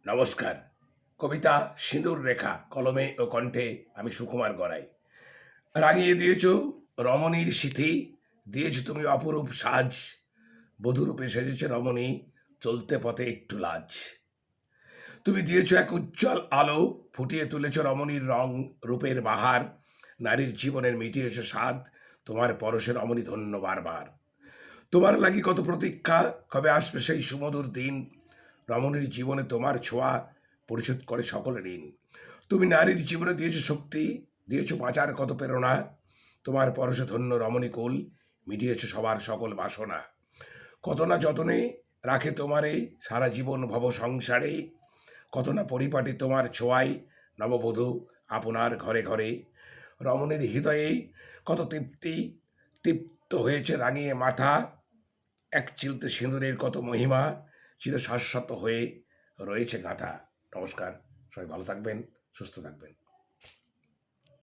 নমস্কার। কবিতা সিঁদুর রেখা কলমে ও কণ্ঠে আমি সুকুমার গড়াই। রাঙিয়ে দিয়েছ রমণীর সিথি, দিয়েছ তুমি অপরূপ সাজ, বধূরূপে সেজেছে রমণী, চলতে পথে একটু লাজ। তুমি দিয়েছ এক উজ্জ্বল আলো, ফুটিয়ে তুলেছ রমণীর রং, রূপের বাহার, নারীর জীবনের মিটিয়েছ স্বাদ, তোমার পরশে রমণী ধন্য বারবার। তোমার লাগি কত প্রতীক্ষা, কবে আসবে সেই সুমধুর দিন, রমণীর জীবনে তোমার ছোঁয়া পরিশোধ করে সকল ঋণ। তুমি নারীর জীবনে দিয়েছ শক্তি, দিয়েছ বাঁচার কত প্রেরণা, তোমার পরশে ধন্য রমণীকুল, মিটিয়েছ সবার সকল বাসনা। কত না যতনে রাখে তোমারে সারা জীবন ভব সংসারে, কত না পরিপাটি তোমার ছোঁয়ায় নববধূ আপনার ঘরে ঘরে। রমণীর হৃদয়ে কত তৃপ্তি, তৃপ্ত হয়েছে রাঙিয়ে মাথা, এক চিলতে সিঁদুরের কত মহিমা, চির শাশ্বত হয়ে রয়েছে গাথা। নমস্কার, সবাই ভালো থাকবেন, সুস্থ থাকবেন।